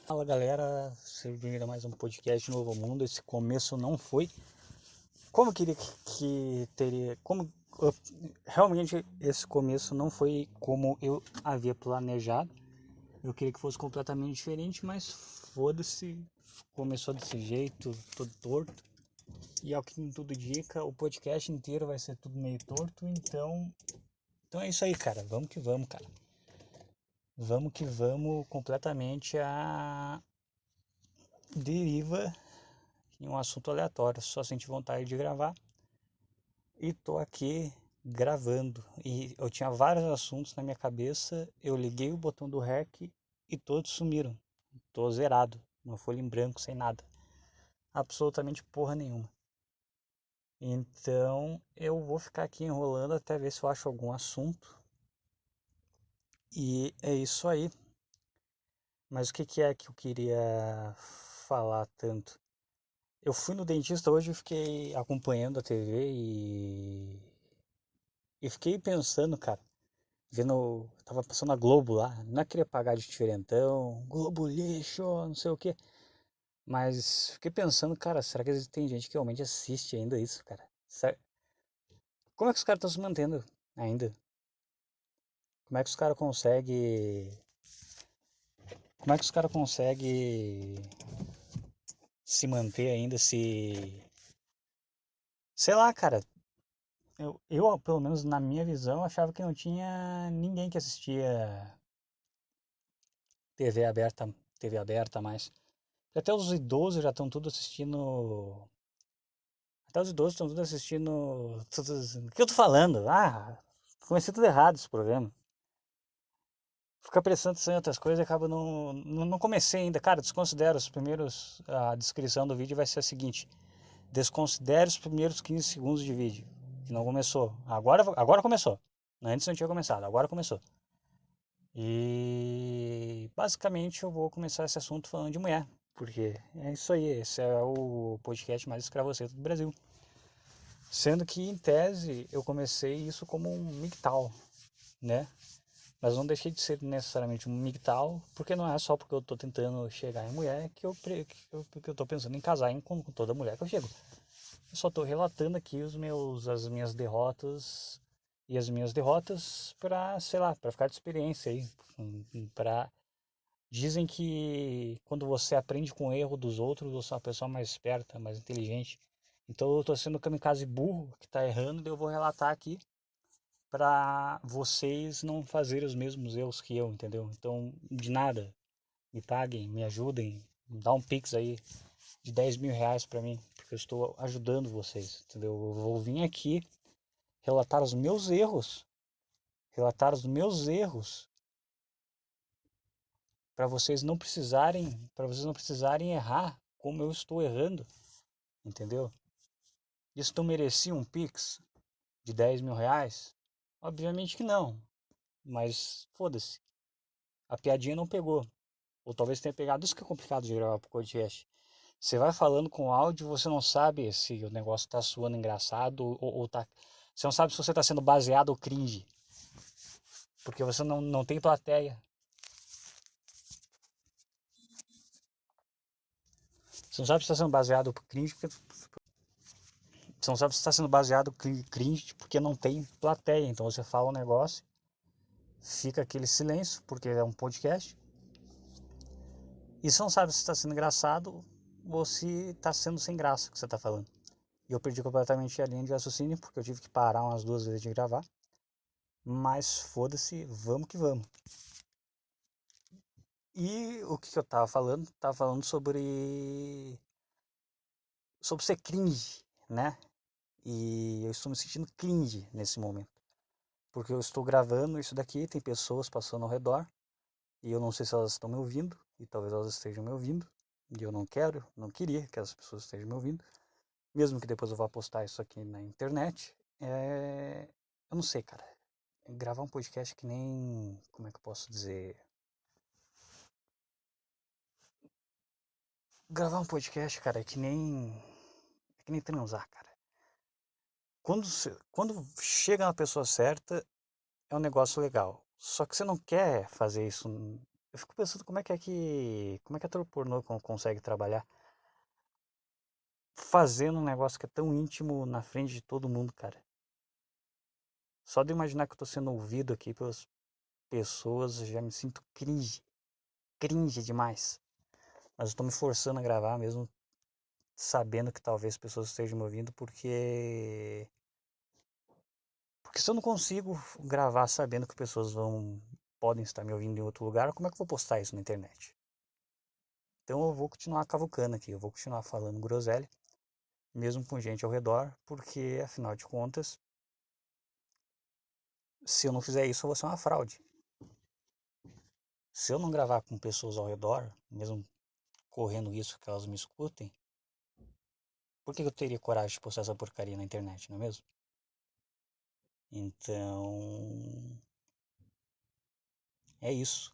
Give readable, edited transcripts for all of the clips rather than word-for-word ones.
Fala galera, seja bem-vindo a mais um podcast Novo Mundo. Esse começo não foi como eu queria que teria. Realmente esse começo não foi como eu havia planejado. Eu queria que fosse completamente diferente, mas foda-se, começou desse jeito, todo torto. E ao que tudo indica, o podcast inteiro vai ser tudo meio torto. Então é isso aí, cara. Vamos que vamos, cara. Vamos que vamos completamente a deriva em um assunto aleatório. Só senti vontade de gravar e tô aqui gravando. E eu tinha vários assuntos na minha cabeça, eu liguei o botão do REC e todos sumiram. Tô zerado, uma folha em branco, sem nada. Absolutamente porra nenhuma. Então eu vou ficar aqui enrolando até ver se eu acho algum assunto. E é isso aí. Mas o que é que eu queria falar tanto? Eu fui no dentista hoje e fiquei acompanhando a TV e fiquei pensando, cara, vendo, tava passando a Globo lá, não queria pagar de diferentão, Globo lixo, não sei o quê, mas fiquei pensando, cara, será que tem gente que realmente assiste ainda isso, cara? Como é que os caras estão se mantendo ainda? Como é que os caras conseguem, como é que os caras conseguem se manter ainda, sei lá, cara, pelo menos na minha visão, achava que não tinha ninguém que assistia TV aberta, TV aberta mais. Até os idosos já estão tudo assistindo. Até os idosos estão tudo assistindo. O que eu tô falando? Comecei tudo errado esse programa. Fica prestando atenção em outras coisas e acaba não comecei ainda. Cara, desconsidero os primeiros. A descrição do vídeo vai ser a seguinte: desconsidere os primeiros 15 segundos de vídeo. Que não começou. Agora começou. Antes não tinha começado, agora começou. E basicamente eu vou começar esse assunto falando de mulher, porque é isso aí, esse é o podcast mais escravocento do Brasil. Sendo que em tese eu comecei isso como um MGTOW, né? Mas não deixei de ser necessariamente um MGTOW, porque não é só porque eu tô tentando chegar em mulher que eu tô pensando em casar com toda mulher que eu chego. Eu só tô relatando aqui as minhas derrotas e as minhas derrotas para, sei lá, para ficar de experiência aí, para dizem que quando você aprende com o erro dos outros, você é uma pessoa mais esperta, mais inteligente. Então eu tô sendo kamikaze burro que tá errando, e eu vou relatar aqui para vocês não fazerem os mesmos erros que eu, entendeu? Então, de nada, me paguem, me ajudem, dá um pix aí de 10 mil reais para mim, porque eu estou ajudando vocês, entendeu? Eu vou vir aqui relatar os meus erros, relatar os meus erros para vocês não precisarem errar como eu estou errando, entendeu? Isso não merecia um Pix de 10 mil reais? Obviamente que não, mas foda-se, a piadinha não pegou, ou talvez tenha pegado, isso que é complicado de gravar pro podcast. Você vai falando com áudio, você não sabe se o negócio tá suando engraçado ou tá. Você não sabe se você tá sendo baseado ou cringe, porque você não tem plateia. Você não sabe se está sendo baseado cringe, porque você não sabe se está sendo baseado cringe porque não tem plateia. Então você fala um negócio, fica aquele silêncio, porque é um podcast. E você não sabe se está sendo engraçado ou se está sendo sem graça o que você está falando. E eu perdi completamente a linha de raciocínio, porque eu tive que parar umas 2 vezes de gravar. Mas foda-se, vamos que vamos. E o que eu tava falando? Tava falando sobre ser cringe, né? E eu estou me sentindo cringe nesse momento. Porque eu estou gravando isso daqui, tem pessoas passando ao redor, e eu não sei se elas estão me ouvindo, e talvez elas estejam me ouvindo, e eu não queria que as pessoas estejam me ouvindo, mesmo que depois eu vá postar isso aqui na internet. Eu não sei, cara. Gravar um podcast que nem. Como é que eu posso dizer? Gravar um podcast, cara, É que nem transar, cara. Quando chega na pessoa certa, é um negócio legal. Só que você não quer fazer isso Eu fico pensando como é que ator pornô consegue trabalhar fazendo um negócio que é tão íntimo na frente de todo mundo, cara. Só de imaginar que eu tô sendo ouvido aqui pelas pessoas, eu já me sinto cringe demais. Mas eu tô me forçando a gravar mesmo sabendo que talvez pessoas estejam me ouvindo porque se eu não consigo gravar sabendo que pessoas podem estar me ouvindo em outro lugar, como é que eu vou postar isso na internet? Então eu vou continuar cavucando aqui, eu vou continuar falando groselha, mesmo com gente ao redor, porque afinal de contas, se eu não fizer isso, eu vou ser uma fraude. Se eu não gravar com pessoas ao redor, mesmo correndo risco que elas me escutem, por que eu teria coragem de postar essa porcaria na internet, não é mesmo? Então, é isso.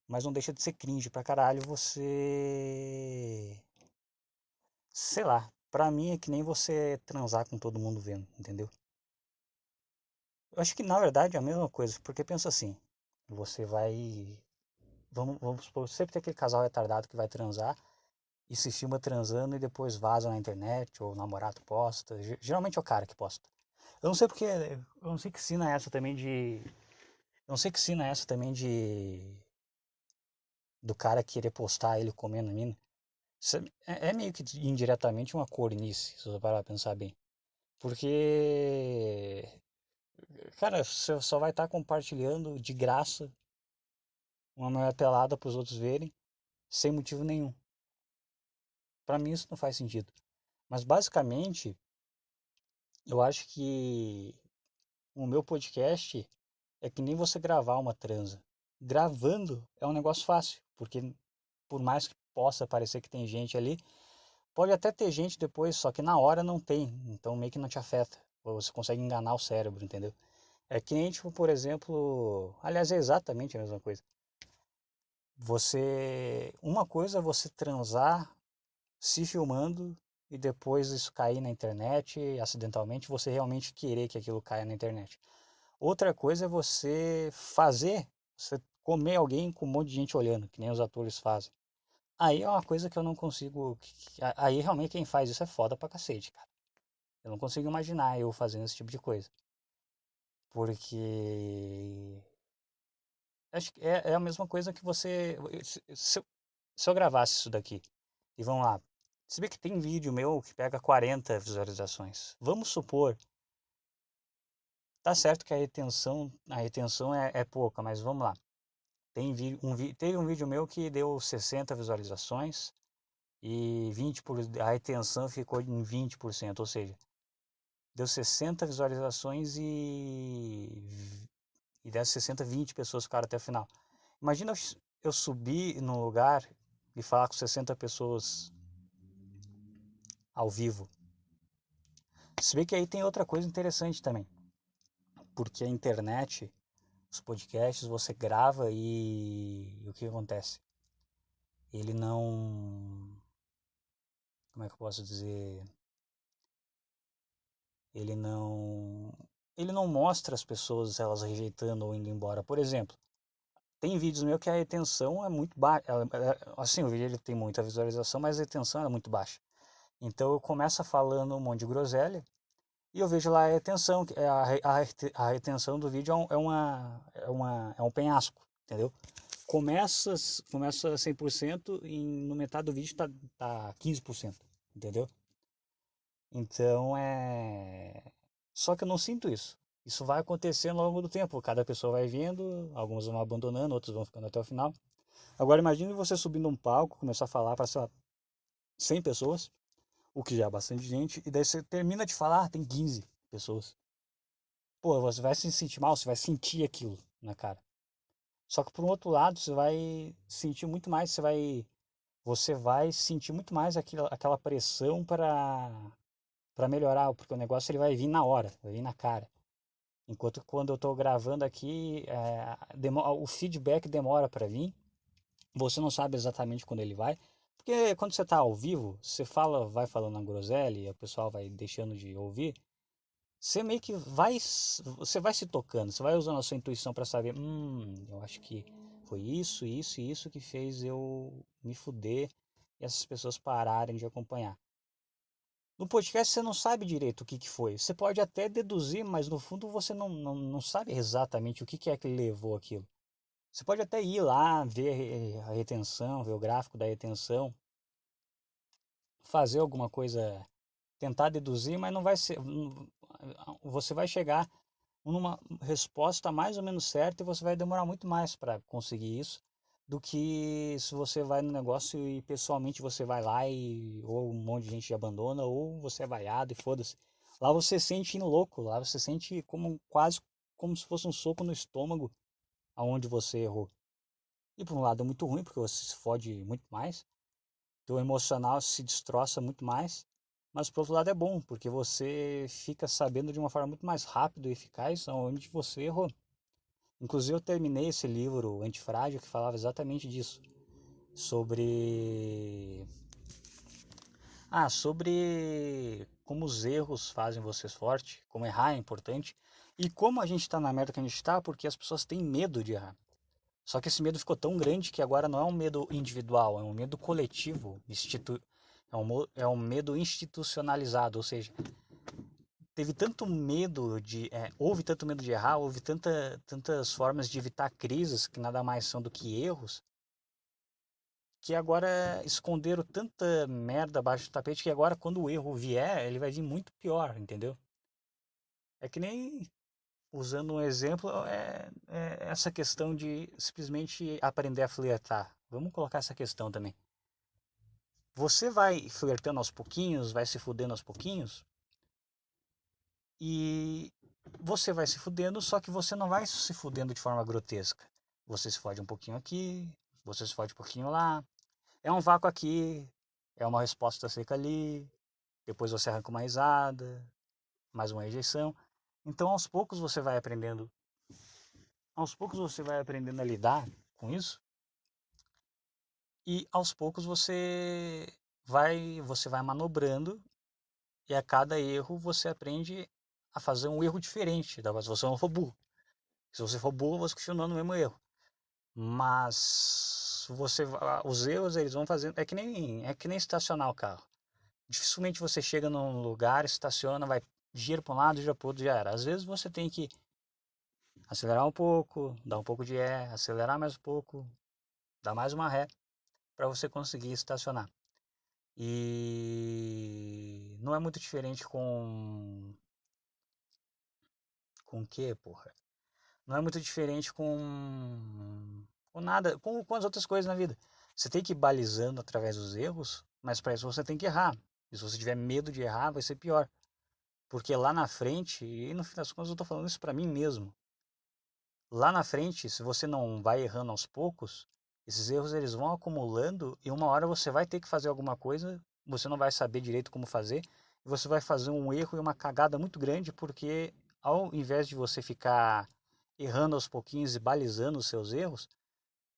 Mas não deixa de ser cringe pra caralho você. Sei lá, pra mim é que nem você transar com todo mundo vendo, entendeu? Eu acho que na verdade é a mesma coisa, porque pensa assim, você vai. Vamos supor, sempre tem aquele casal retardado que vai transar e se filma transando e depois vaza na internet, ou o namorado posta. Geralmente é o cara que posta. Eu não sei porque. Eu não sei que ensina essa também de. Eu não sei que ensina essa também de. Do cara querer postar ele comendo a mina. Isso é meio que indiretamente uma cornice, se você parar pra pensar bem. Porque, cara, você só vai estar compartilhando de graça uma mulher pelada para os outros verem, sem motivo nenhum. Para mim isso não faz sentido. Mas basicamente, eu acho que o meu podcast é que nem você gravar uma transa. Gravando é um negócio fácil, porque por mais que possa parecer que tem gente ali, pode até ter gente depois, só que na hora não tem, então meio que não te afeta. Você consegue enganar o cérebro, entendeu? É que nem, tipo, por exemplo, aliás, é exatamente a mesma coisa. Uma coisa é você transar se filmando e depois isso cair na internet, acidentalmente, você realmente querer que aquilo caia na internet. Outra coisa é você comer alguém com um monte de gente olhando, que nem os atores fazem. Aí é uma coisa que eu não consigo. Aí realmente quem faz isso é foda pra cacete, cara. Eu não consigo imaginar eu fazendo esse tipo de coisa. Porque. Acho que é a mesma coisa que você. Se eu gravasse isso daqui, e vamos lá. Se bem que tem vídeo meu que pega 40 visualizações. Vamos supor, tá certo que a retenção é pouca, mas vamos lá. Teve um vídeo meu que deu 60 visualizações e a retenção ficou em 20%, ou seja, deu 60 visualizações e dessas 60, 20 pessoas ficaram até o final. Imagina eu subir num lugar e falar com 60 pessoas ao vivo. Se bem que aí tem outra coisa interessante também, porque a internet, os podcasts, você grava e o que acontece? Ele não. Como é que eu posso dizer? Ele não. Ele não mostra as pessoas elas rejeitando ou indo embora. Por exemplo, tem vídeos meus que a retenção é muito baixa. Assim, o vídeo ele tem muita visualização, mas a retenção é muito baixa. Então eu começo falando um monte de groselha e eu vejo lá a retenção, a retenção do vídeo é um penhasco, entendeu? Começa 100% e no metade do vídeo tá 15%, entendeu? Então Só que eu não sinto isso. Isso vai acontecendo ao longo do tempo. Cada pessoa vai vindo, alguns vão abandonando, outros vão ficando até o final. Agora imagine você subindo um palco, começar a falar para, sei lá, 100 pessoas, o que já é bastante gente, e daí você termina de falar, tem 15 pessoas. Pô, você vai se sentir mal, você vai sentir aquilo na cara. Só que por um outro lado, você vai sentir muito mais, você vai sentir muito mais aquela pressão para melhorar, porque o negócio ele vai vir na hora, vai vir na cara. Enquanto que quando eu estou gravando aqui, o feedback demora para vir, você não sabe exatamente quando ele vai, porque quando você está ao vivo, você vai falando na groselha e o pessoal vai deixando de ouvir, você meio que você vai se tocando, você vai usando a sua intuição para saber, eu acho que foi isso, isso e isso que fez eu me fuder e essas pessoas pararem de acompanhar. No podcast você não sabe direito o que foi. Você pode até deduzir, mas no fundo você não sabe exatamente o que é que levou aquilo. Você pode até ir lá, ver a retenção, ver o gráfico da retenção, fazer alguma coisa, tentar deduzir, mas não vai ser. Você vai chegar numa resposta mais ou menos certa e você vai demorar muito mais para conseguir isso do que se você vai no negócio e pessoalmente você vai lá e ou um monte de gente abandona ou você é vaiado e foda-se. Lá você sente indo louco, lá você sente como quase como se fosse um soco no estômago aonde você errou. E por um lado é muito ruim porque você se fode muito mais, teu emocional se destroça muito mais, mas por outro lado é bom porque você fica sabendo de uma forma muito mais rápida e eficaz onde você errou. Inclusive eu terminei esse livro Antifrágil que falava exatamente disso, sobre sobre como os erros fazem você forte, como errar é importante e como a gente está na merda que a gente está porque as pessoas têm medo de errar. Só que esse medo ficou tão grande que agora não é um medo individual, é um medo coletivo, é um medo institucionalizado, ou seja, teve tanto medo houve tanto medo de errar, houve tantas formas de evitar crises que nada mais são do que erros, que agora esconderam tanta merda abaixo do tapete que agora quando o erro vier, ele vai vir muito pior, entendeu? É que nem, usando um exemplo, é essa questão de simplesmente aprender a flertar. Vamos colocar essa questão também. Você vai flertando aos pouquinhos, vai se fudendo aos pouquinhos, e você vai se fudendo, só que você não vai se fudendo de forma grotesca. Você se fode um pouquinho aqui, você se fode um pouquinho lá. É um vácuo aqui, é uma resposta seca ali, depois você arranca uma risada, mais uma rejeição. Então aos poucos você vai aprendendo a lidar com isso e aos poucos você vai manobrando e a cada erro você aprende a fazer um erro diferente, se você não for burro. Se você for burro, você continua no mesmo erro. Mas os erros eles vão fazendo, é que nem estacionar o carro. Dificilmente você chega num lugar, estaciona, vai gira para um lado, gira para o outro, já era. Às vezes você tem que acelerar um pouco, dar um pouco de ré, acelerar mais um pouco, dar mais uma ré para você conseguir estacionar. E não é muito diferente com o que, porra? Não é muito diferente com nada, com as outras coisas na vida. Você tem que ir balizando através dos erros, mas para isso você tem que errar. E se você tiver medo de errar, vai ser pior. Porque lá na frente, e no fim das contas eu estou falando isso para mim mesmo, lá na frente, se você não vai errando aos poucos, esses erros eles vão acumulando e uma hora você vai ter que fazer alguma coisa, você não vai saber direito como fazer, e você vai fazer um erro e uma cagada muito grande porque ao invés de você ficar errando aos pouquinhos e balizando os seus erros,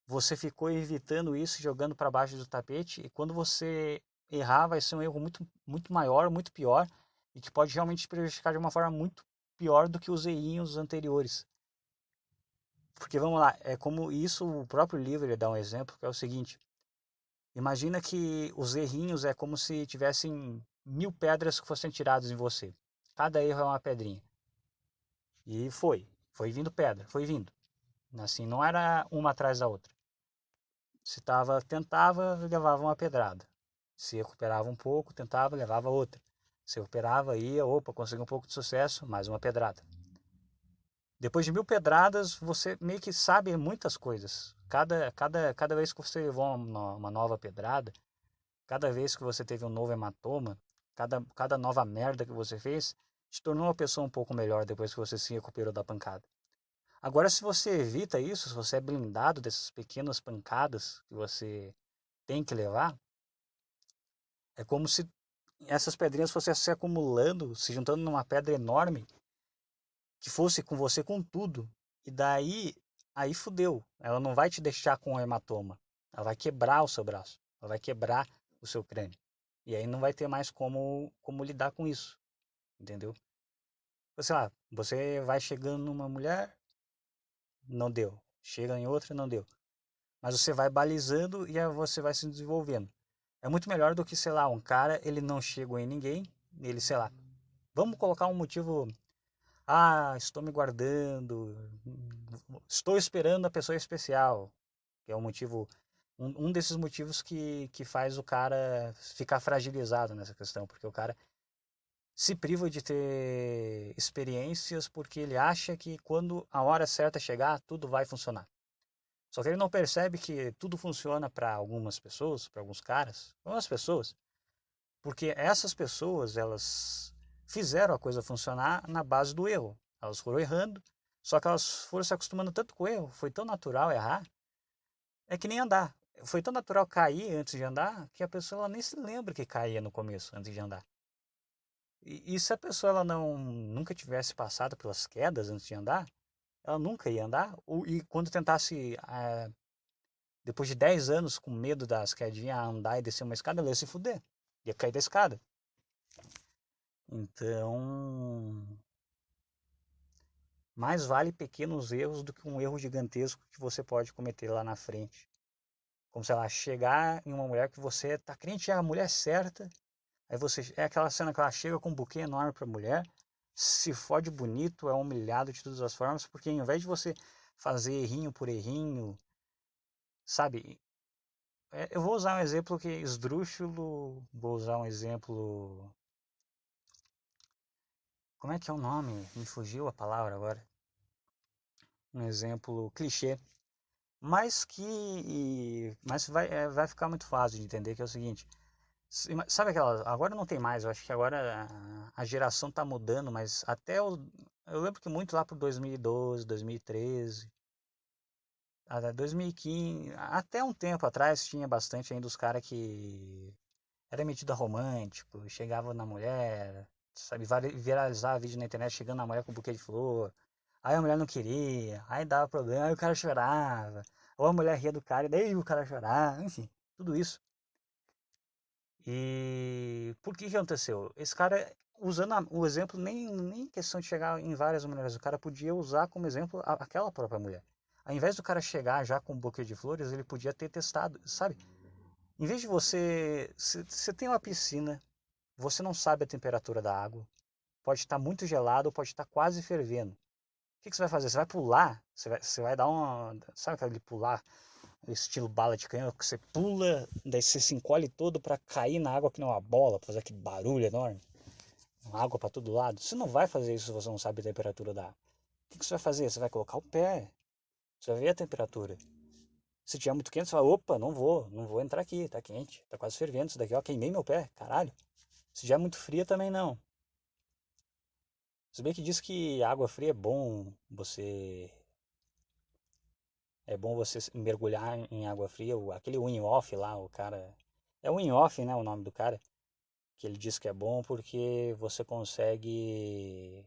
você ficou evitando isso, jogando para baixo do tapete, e quando você errar, vai ser um erro muito maior, muito pior, e que pode realmente te prejudicar de uma forma muito pior do que os errinhos anteriores. Porque vamos lá, é como isso, o próprio livro ele dá um exemplo, que é o seguinte: imagina que os errinhos é como se tivessem 1000 pedras que fossem tiradas em você. Cada erro é uma pedrinha. E foi vindo pedra, foi vindo. Assim, não era uma atrás da outra. Se tentava, levava uma pedrada. Se recuperava um pouco, tentava, levava outra. Se recuperava, ia, opa, conseguiu um pouco de sucesso, mais uma pedrada. Depois de 1000 pedradas, você meio que sabe muitas coisas. Cada vez que você levou uma nova pedrada, cada vez que você teve um novo hematoma, cada nova merda que você fez, te tornou uma pessoa um pouco melhor depois que você se recuperou da pancada. Agora, se você evita isso, se você é blindado dessas pequenas pancadas que você tem que levar, é como se essas pedrinhas fossem se acumulando, se juntando numa pedra enorme, que fosse com você com tudo. E daí, aí fudeu. Ela não vai te deixar com um hematoma. Ela vai quebrar o seu braço. Ela vai quebrar o seu crânio. E aí não vai ter mais como lidar com isso. Entendeu? Sei lá, você vai chegando numa mulher, não deu. Chega em outra, não deu. Mas você vai balizando e aí você vai se desenvolvendo. É muito melhor do que, sei lá, um cara, ele não chegou em ninguém, ele, sei lá, vamos colocar um motivo, ah, estou me guardando, estou esperando a pessoa especial, que é um motivo, um desses motivos que faz o cara ficar fragilizado nessa questão, porque o cara se priva de ter experiências porque ele acha que quando a hora certa chegar, tudo vai funcionar. Só que ele não percebe que tudo funciona para algumas pessoas, para alguns caras, algumas pessoas, porque essas pessoas, elas fizeram a coisa funcionar na base do erro. Elas foram errando, só que elas foram se acostumando tanto com o erro, foi tão natural errar, é que nem andar. Foi tão natural cair antes de andar que a pessoa ela nem se lembra que caía no começo, antes de andar. E se a pessoa ela não nunca tivesse passado pelas quedas antes de andar, ela nunca ia andar. E quando tentasse, depois de 10 anos com medo das quedinhas, andar e descer uma escada, ela ia se fuder. Ia cair da escada. Então, mais vale pequenos erros do que um erro gigantesco que você pode cometer lá na frente. Como, sei lá, chegar em uma mulher que você tá crente é a mulher certa, aí você é aquela cena que ela chega com um buquê enorme pra mulher, se fode bonito, é humilhado de todas as formas, porque ao invés de você fazer errinho por errinho, sabe? Eu vou usar um exemplo que esdrúxulo, vou usar um exemplo. Como é que é o nome? Me fugiu a palavra agora. Um exemplo clichê. Mas vai ficar muito fácil de entender que é o seguinte. Sabe aquela. Agora não tem mais, eu acho que agora a geração tá mudando, mas até eu lembro que muito lá pro 2012, 2013, até 2015, até um tempo atrás tinha bastante ainda os caras que era metido a romântico, chegava na mulher, sabe, viralizava vídeo na internet chegando na mulher com um buquê de flor. Aí a mulher não queria, aí dava problema, aí o cara chorava, ou a mulher ria do cara, e daí o cara chorava, enfim, tudo isso. E por que que aconteceu? Esse cara, usando o exemplo, nem questão de chegar em várias mulheres, o cara podia usar como exemplo aquela própria mulher. Ao invés do cara chegar já com um buquê de flores, ele podia ter testado, sabe? Em vez de você tem uma piscina, você não sabe a temperatura da água, pode estar muito gelado ou pode estar quase fervendo. O que que você vai fazer? Você vai pular? Você vai dar uma, sabe aquele pular, estilo bala de canhão, que você pula, daí você se encolhe todo para cair na água que não é uma bola, pra fazer aquele barulho enorme, água para todo lado. Você não vai fazer isso se você não sabe a temperatura da água. O que que você vai fazer? Você vai colocar o pé, você vai ver a temperatura. Se tiver muito quente, você fala, opa, não vou entrar aqui, tá quente, tá quase fervendo isso daqui, ó, queimei meu pé, caralho. Se já é muito fria, também não. Se bem que diz que água fria é bom você mergulhar em água fria, aquele Wim Hof lá, o cara, é Wim Hof, né, o nome do cara, que ele diz que é bom porque você consegue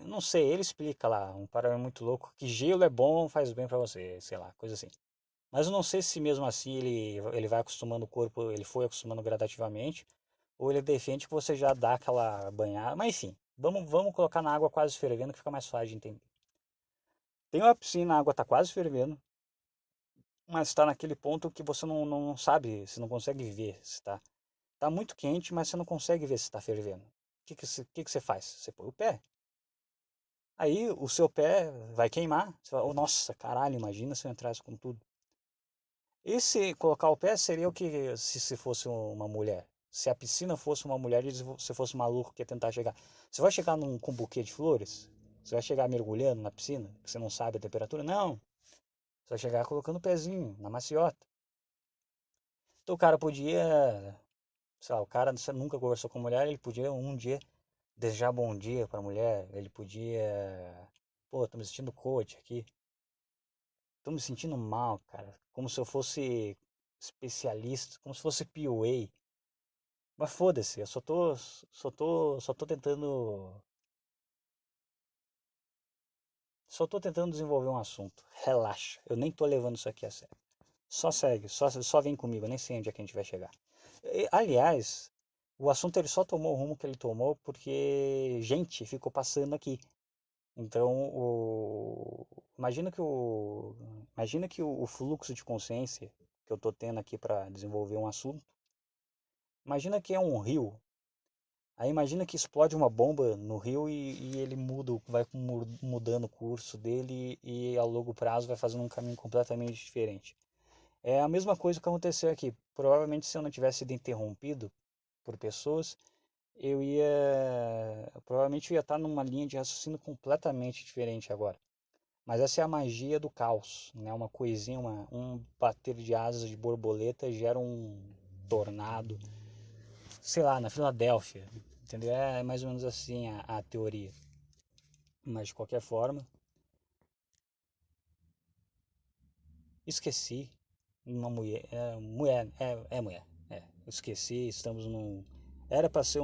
não sei, ele explica lá, um parâmetro muito louco, que gelo é bom, faz bem pra você, sei lá, coisa assim. Mas eu não sei se mesmo assim ele vai acostumando o corpo, ele foi acostumando gradativamente, ou ele defende que você já dá aquela banhada. Mas enfim, vamos colocar na água quase fervendo que fica mais fácil de entender. Tem uma piscina, a água está quase fervendo, mas está naquele ponto que você não sabe, você não consegue ver se está. Tá muito quente, mas você não consegue ver se está fervendo. O que que você faz? Você põe o pé. Aí o seu pé vai queimar. Você vai, oh, nossa, caralho, imagina se eu entrasse com tudo. E se colocar o pé seria o que se fosse uma mulher? Se a piscina fosse uma mulher e você fosse maluco que ia tentar chegar. Você vai chegar com um buquê de flores? Você vai chegar mergulhando na piscina? Que você não sabe a temperatura? Não. Você vai chegar colocando o pezinho na maciota. Então o cara podia, sei lá, o cara você nunca conversou com mulher, ele podia um dia desejar bom dia pra mulher, ele podia, pô, tô me sentindo coach aqui. Tô me sentindo mal, cara. Como se eu fosse especialista, como se fosse POA. Mas foda-se, eu só tô tentando. Só tô tentando desenvolver um assunto. Relaxa, eu nem tô levando isso aqui a sério. Só segue, só vem comigo, eu nem sei onde é que a gente vai chegar. Aliás, o assunto ele só tomou o rumo que ele tomou porque gente ficou passando aqui. Então, imagina que o fluxo de consciência que eu tô tendo aqui para desenvolver um assunto, imagina que é um rio. Aí imagina que explode uma bomba no rio e ele vai mudando o curso dele e ao longo prazo vai fazendo um caminho completamente diferente. É a mesma coisa que aconteceu aqui. Provavelmente se eu não tivesse sido interrompido por pessoas, provavelmente eu ia estar numa linha de raciocínio completamente diferente agora. Mas essa é a magia do caos, né? Uma coisinha, um bater de asas de borboleta gera um tornado, sei lá, na Filadélfia, entendeu? É mais ou menos assim a teoria. Mas de qualquer forma, esqueci uma mulher, é mulher, esqueci, estamos num, era para ser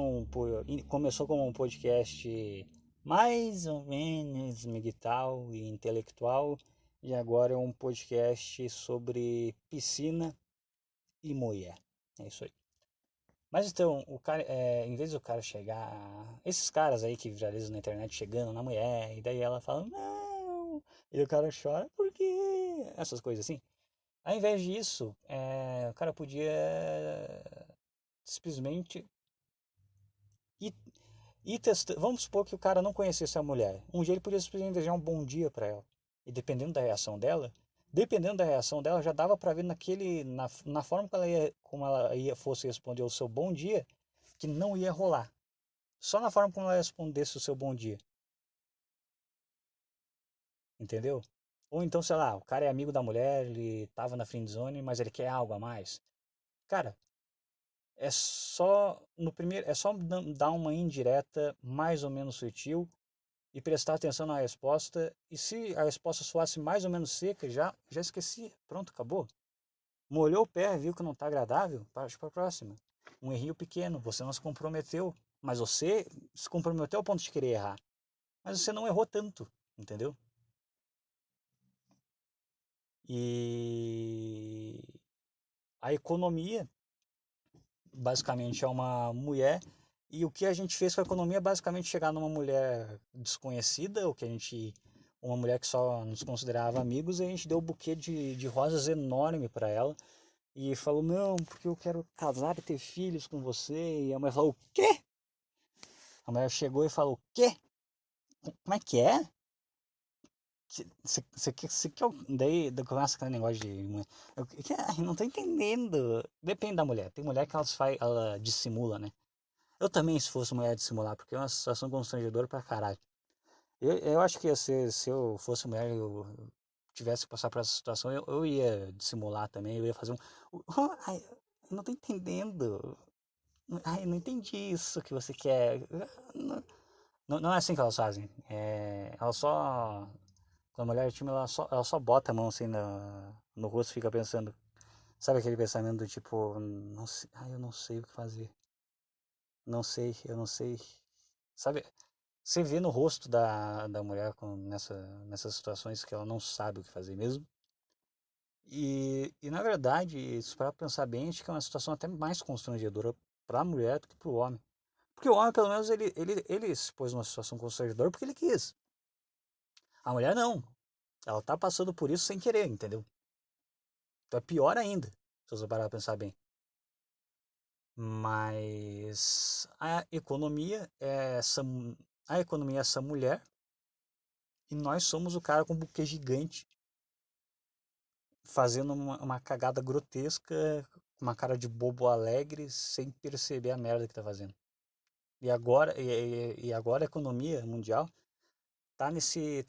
começou como um podcast mais ou menos miguel e intelectual e agora é um podcast sobre piscina e mulher. É isso aí. Mas então, em vez do cara chegar, esses caras aí que viralizam na internet chegando na mulher, e daí ela fala, não, e o cara chora, por quê? Essas coisas assim. Ao invés disso, o cara podia simplesmente ir, vamos supor que o cara não conhecesse a mulher. Um dia ele podia simplesmente desejar um bom dia para ela. E dependendo da reação dela, já dava para ver na forma como ela ia fosse responder o seu bom dia, que não ia rolar. Só na forma como ela respondesse o seu bom dia, entendeu? Ou então, sei lá, o cara é amigo da mulher, ele tava na friendzone, mas ele quer algo a mais. Cara, é só dar uma indireta mais ou menos sutil e prestar atenção na resposta. E se a resposta soasse mais ou menos seca, já esqueci, pronto, acabou. Molhou o pé, viu que não está agradável, parte para a próxima. Um errinho pequeno, você não se comprometeu, mas você se comprometeu ao ponto de querer errar. Mas você não errou tanto, entendeu? E a economia basicamente é uma mulher. E o que a gente fez com a economia é basicamente chegar numa mulher desconhecida, uma mulher que só nos considerava amigos, e a gente deu um buquê de rosas enorme para ela. E falou, não, porque eu quero casar e ter filhos com você. E a mulher falou, o quê? A mulher chegou e falou, o quê? Como é que é? Daí começa aquele negócio de. Não tô entendendo. Depende da mulher. Tem mulher que ela dissimula, né? Eu também, se fosse mulher, dissimular, porque é uma situação constrangedora pra caralho. Eu acho que se eu fosse mulher, eu tivesse que passar por essa situação, eu ia dissimular também, eu ia fazer um. Ai, eu não tô entendendo. Ai, eu não entendi isso que você quer. Não é assim que elas fazem. Elas só. Quando a mulher é tímida, ela só bota a mão assim no rosto e fica pensando. Sabe aquele pensamento do tipo, não sei, ai, eu não sei o que fazer. Não sei, eu não sei. Sabe, você vê no rosto da mulher nessas situações que ela não sabe o que fazer mesmo. E na verdade, se para pensar bem, acho que é uma situação até mais constrangedora para a mulher do que para o homem. Porque o homem, pelo menos, ele se pôs numa situação constrangedora porque ele quis. A mulher não. Ela tá passando por isso sem querer, entendeu? Então é pior ainda, se você parar pra pensar bem. Mas a economia é essa mulher e nós somos o cara com um buquê gigante fazendo uma cagada grotesca, com uma cara de bobo alegre, sem perceber a merda que tá fazendo. E agora a economia mundial tá nesse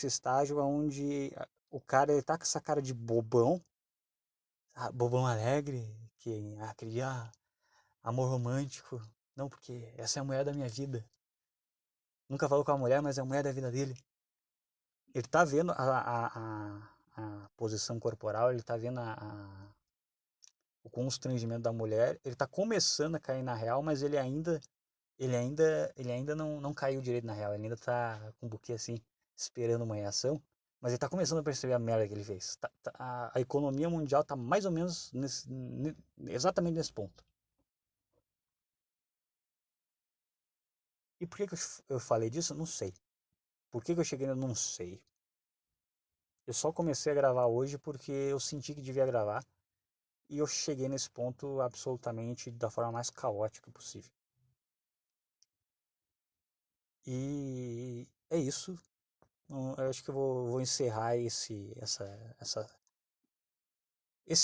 estágio onde o cara ele tá com essa cara de bobão, bobão alegre, que acredita, amor romântico. Não, porque essa é a mulher da minha vida. Nunca falou com a mulher, mas é a mulher da vida dele. Ele tá vendo a posição corporal, ele tá vendo o constrangimento da mulher, ele tá começando a cair na real, mas ele ainda não caiu direito na real, ele ainda tá com um buquê assim, esperando uma reação, mas ele tá começando a perceber a merda que ele fez. A economia mundial tá mais ou menos exatamente nesse ponto. E por que eu falei disso? Não sei. Por que eu cheguei no não sei? Eu só comecei a gravar hoje porque eu senti que devia gravar e eu cheguei nesse ponto absolutamente da forma mais caótica possível. E é isso. Eu acho que eu vou encerrar esse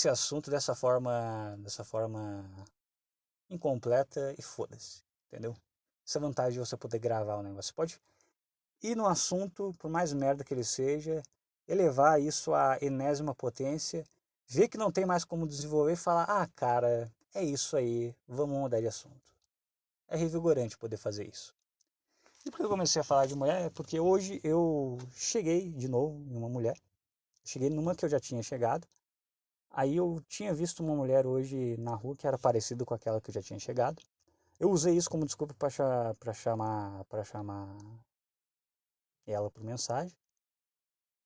assunto dessa forma incompleta e foda-se, entendeu? Essa é a vantagem de você poder gravar o negócio. Você pode ir no assunto, por mais merda que ele seja, elevar isso à enésima potência, ver que não tem mais como desenvolver e falar: ah, cara, é isso aí, vamos mudar de assunto. É revigorante poder fazer isso. E por que eu comecei a falar de mulher? É porque hoje eu cheguei de novo em uma mulher. Cheguei numa que eu já tinha chegado. Aí eu tinha visto uma mulher hoje na rua que era parecida com aquela que eu já tinha chegado. Eu usei isso como desculpa para chamar ela por mensagem.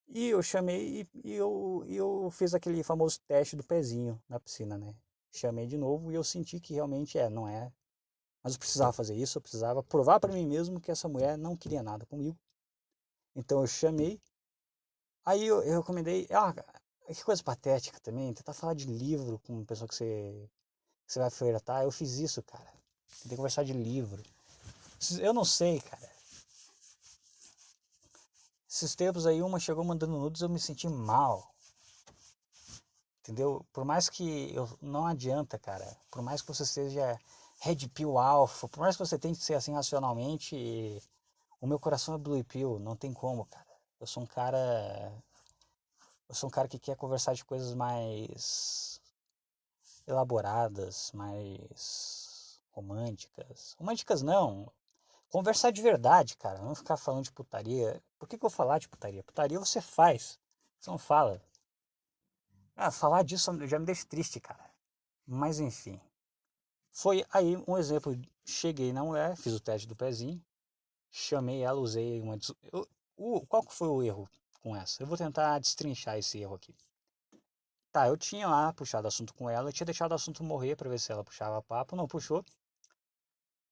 E eu chamei e eu fiz aquele famoso teste do pezinho na piscina, né? Chamei de novo e eu senti que realmente não é. Mas eu precisava fazer isso, eu precisava provar para mim mesmo que essa mulher não queria nada comigo. Então eu chamei. Aí eu recomendei. Ah, que coisa patética também, tentar falar de livro com uma pessoa que você vai flertar. Eu fiz isso, cara. Tentei conversar de livro. Eu não sei, cara. Esses tempos aí, uma chegou mandando nudes, eu me senti mal. Entendeu? Por mais que não adianta, cara. Por mais que você seja Red Pill Alpha, por mais que você tente ser assim racionalmente, o meu coração é Blue Pill, não tem como, cara. Eu sou um cara, eu sou um cara que quer conversar de coisas mais elaboradas, mais românticas. Românticas não. Conversar de verdade, cara. Não ficar falando de putaria. Por que eu vou falar de putaria? Putaria você faz. Você não fala. Ah, falar disso já me deixa triste, cara. Mas enfim. Foi aí um exemplo. Cheguei na mulher, fiz o teste do pezinho, chamei ela, usei uma. Qual que foi o erro com essa? Eu vou tentar destrinchar esse erro aqui. Tá, eu tinha lá puxado assunto com ela, eu tinha deixado o assunto morrer pra ver se ela puxava papo, não puxou,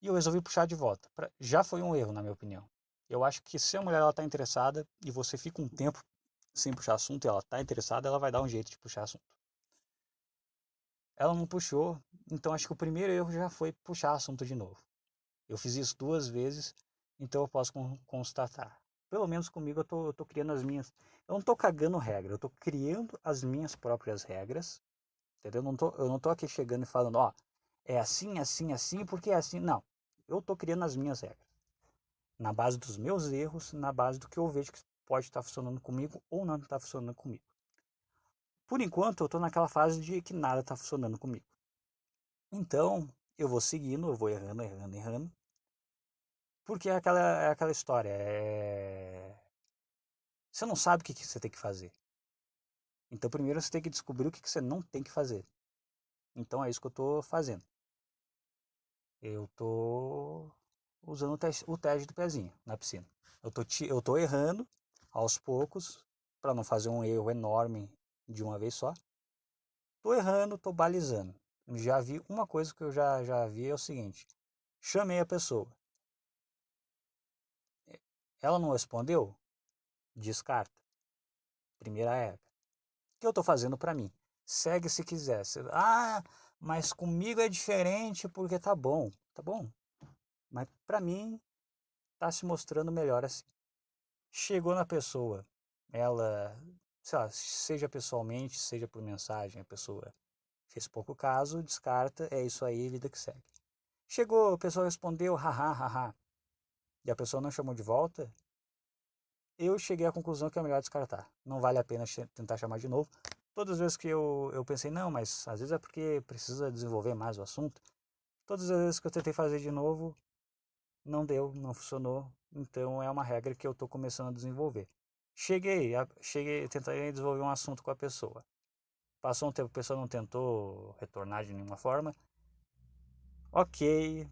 e eu resolvi puxar de volta. Já foi um erro, na minha opinião. Eu acho que se a mulher ela tá interessada e você fica um tempo sem puxar assunto e ela tá interessada, ela vai dar um jeito de puxar assunto. Ela não puxou, então acho que o primeiro erro já foi puxar assunto de novo. Eu fiz isso 2 vezes, então eu posso constatar. Pelo menos comigo eu tô criando as minhas. Eu não tô cagando regra, eu tô criando as minhas próprias regras, entendeu? Eu não tô aqui chegando e falando, ó, é assim, assim, assim, porque é assim. Não. Eu tô criando as minhas regras. Na base dos meus erros, na base do que eu vejo que pode estar funcionando comigo ou não está funcionando comigo. Por enquanto, eu tô naquela fase de que nada está funcionando comigo. Então, eu vou seguindo, eu vou errando, errando, errando. Porque é aquela história. Você não sabe o que você tem que fazer. Então, primeiro você tem que descobrir o que você não tem que fazer. Então, é isso que eu estou fazendo. Eu estou usando o teste do pezinho na piscina. Eu tô errando aos poucos, para não fazer um erro enorme de uma vez só. Tô errando, tô balizando. Já vi uma coisa que eu já vi é o seguinte: chamei a pessoa, ela não respondeu, descarta. Primeira regra. O que eu estou fazendo para mim? Segue se quiser. Ah, mas comigo é diferente porque tá bom, tá bom. Mas para mim tá se mostrando melhor assim. Chegou na pessoa, ela, sei lá, seja pessoalmente, seja por mensagem, a pessoa fez pouco caso, descarta, é isso aí, vida que segue. Chegou, a pessoa respondeu, haha, haha, e a pessoa não chamou de volta, eu cheguei à conclusão que é melhor descartar. Não vale a pena tentar chamar de novo. Todas as vezes que eu pensei, não, mas às vezes é porque precisa desenvolver mais o assunto. Todas as vezes que eu tentei fazer de novo, não deu, não funcionou. Então é uma regra que eu estou começando a desenvolver. Cheguei, tentei desenvolver um assunto com a pessoa. Passou um tempo, a pessoa não tentou retornar de nenhuma forma. Ok,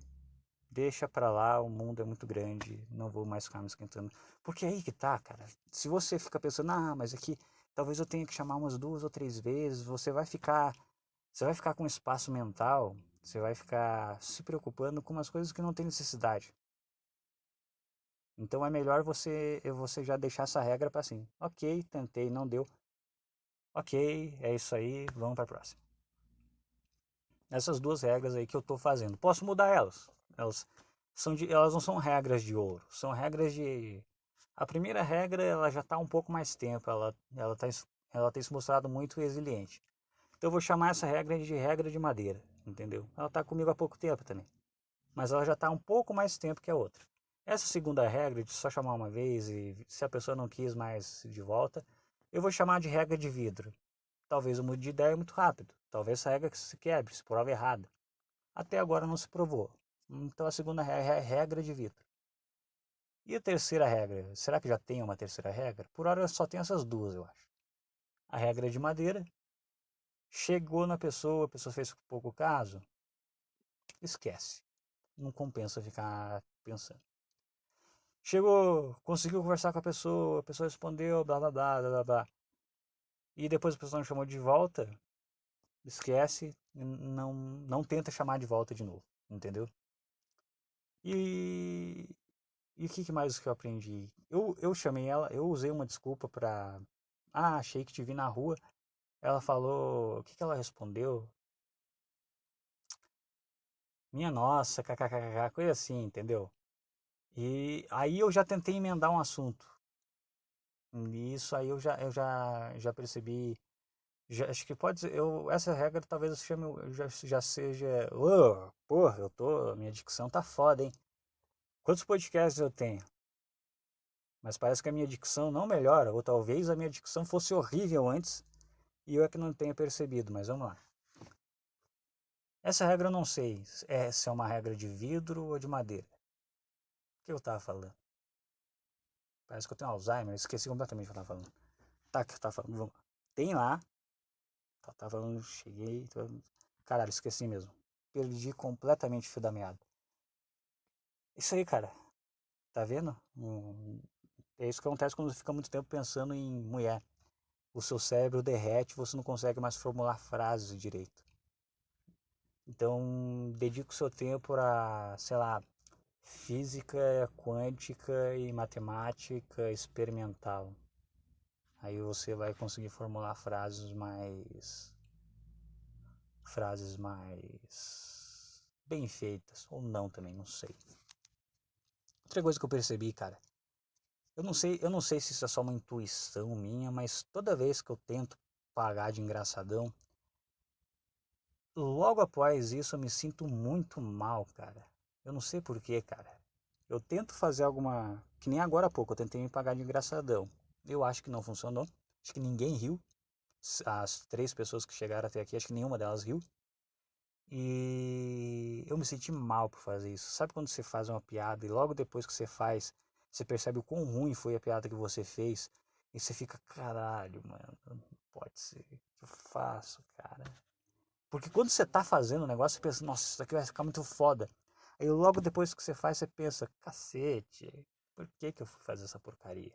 deixa pra lá, o mundo é muito grande, não vou mais ficar me esquentando. Porque é aí que tá, cara. Se você fica pensando, ah, mas aqui talvez eu tenha que chamar umas 2 ou 3 vezes, você vai ficar com espaço mental, você vai ficar se preocupando com umas coisas que não tem necessidade. Então é melhor você já deixar essa regra para assim, ok, tentei, não deu, ok, é isso aí, vamos para a próxima. Essas duas regras aí que eu estou fazendo, posso mudar elas? Elas não são regras de ouro, são regras de... A primeira regra, ela já está há um pouco mais tempo, ela tem se mostrado muito resiliente. Então eu vou chamar essa regra de regra de madeira, entendeu? Ela está comigo há pouco tempo também, mas ela já está um pouco mais tempo que a outra. Essa segunda regra de só chamar uma vez e se a pessoa não quis mais de volta, eu vou chamar de regra de vidro. Talvez eu mude de ideia muito rápido, talvez essa regra se quebre, se prove errada. Até agora não se provou. Então a segunda regra é regra de vidro. E a terceira regra? Será que já tem uma terceira regra? Por hora só tem essas duas, eu acho. A regra de madeira, chegou na pessoa, a pessoa fez pouco caso, esquece. Não compensa ficar pensando. Chegou, conseguiu conversar com a pessoa respondeu, blá blá blá blá blá. E depois a pessoa não chamou de volta, esquece, não tenta chamar de volta de novo, entendeu? E, e o que mais que eu aprendi? Eu chamei ela, eu usei uma desculpa pra. Ah, achei que te vi na rua. Ela falou. O que ela respondeu? Minha nossa, kkkk, coisa assim, entendeu? E aí eu já tentei emendar um assunto. E isso aí eu já percebi. Acho que pode ser. Essa regra talvez eu chame, já seja. Oh, porra, minha dicção tá foda, hein? Quantos podcasts eu tenho? Mas parece que a minha dicção não melhora, ou talvez a minha dicção fosse horrível antes e eu é que não tenha percebido, mas vamos lá. Essa regra eu não sei se é uma regra de vidro ou de madeira. O que eu tava falando? Parece que eu tenho Alzheimer, esqueci completamente o que eu tava falando. Tá, que eu tava falando, vamos lá. Tem lá, tava falando, cheguei, caralho, esqueci mesmo. Perdi completamente o fio da meada. Isso aí, cara, tá vendo? É isso que acontece quando você fica muito tempo pensando em mulher. O seu cérebro derrete, você não consegue mais formular frases direito. Então, dedique o seu tempo a, sei lá, física quântica e matemática experimental. Aí você vai conseguir formular frases mais bem feitas ou não também, não sei. Outra coisa que eu percebi, cara, eu não sei se isso é só uma intuição minha, mas toda vez que eu tento pagar de engraçadão, logo após isso eu me sinto muito mal, cara. Eu não sei porquê, cara. Eu tento fazer alguma. Que nem agora há pouco, eu tentei me pagar de engraçadão. Eu acho que não funcionou. Acho que ninguém riu. As três pessoas que chegaram até aqui, acho que nenhuma delas riu. E eu me senti mal por fazer isso. Sabe quando você faz uma piada e logo depois que você faz, você percebe o quão ruim foi a piada que você fez? E você fica, caralho, mano, não pode ser. O que eu faço, cara? Porque quando você tá fazendo o negócio, você pensa, nossa, isso aqui vai ficar muito foda. Aí logo depois que você faz, você pensa, cacete, por que que eu fui fazer essa porcaria?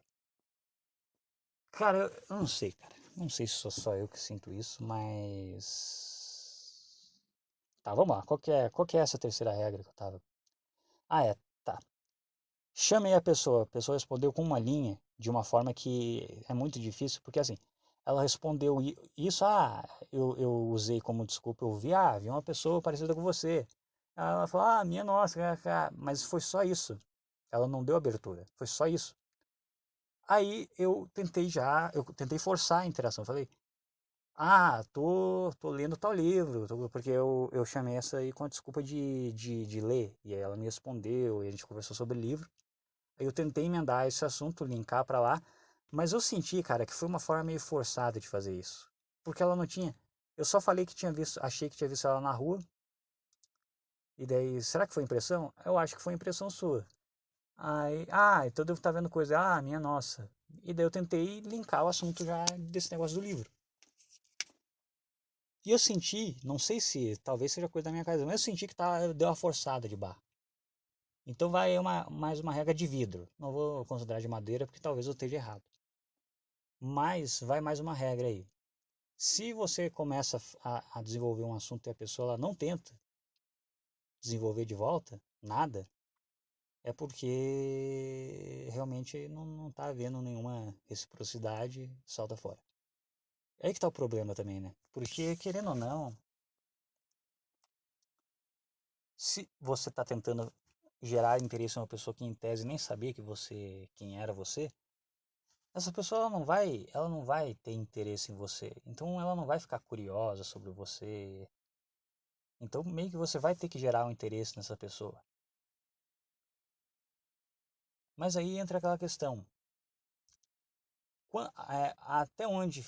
Cara, eu não sei, cara. Não sei se sou só eu que sinto isso, mas. Tá, vamos lá. Qual que é essa terceira regra que eu tava? Ah, é, tá. Chamei a pessoa respondeu com uma linha, de uma forma que é muito difícil, porque assim, ela respondeu isso, eu usei como desculpa, vi uma pessoa parecida com você. Ela falou, minha nossa, mas foi só isso. Ela não deu abertura, foi só isso. Aí eu tentei forçar a interação, falei, tô lendo tal livro, porque eu chamei essa aí com a desculpa de ler, e aí ela me respondeu, e a gente conversou sobre o livro. Eu tentei emendar esse assunto, linkar pra lá, mas eu senti, cara, que foi uma forma meio forçada de fazer isso. Porque ela não tinha. Eu só falei que tinha visto, achei que tinha visto ela na rua, e daí, será que foi impressão? Eu acho que foi impressão sua. Aí, então devo estar vendo coisa, minha nossa. E daí eu tentei linkar o assunto já desse negócio do livro. E eu senti, não sei se, talvez seja coisa da minha casa, mas eu senti que deu uma forçada de barra. Então vai mais uma regra de vidro. Não vou considerar de madeira porque talvez eu esteja errado. Mas vai mais uma regra aí. Se você começa a desenvolver um assunto e a pessoa ela não tenta desenvolver de volta, nada, é porque realmente não tá havendo nenhuma reciprocidade, salta fora. É aí que tá o problema também, né? Porque, querendo ou não, se você tá tentando gerar interesse em uma pessoa que em tese nem sabia quem era você, essa pessoa ela não vai ter interesse em você. Então ela não vai ficar curiosa sobre você. Então meio que você vai ter que gerar um interesse nessa pessoa. Mas aí entra aquela questão. Até onde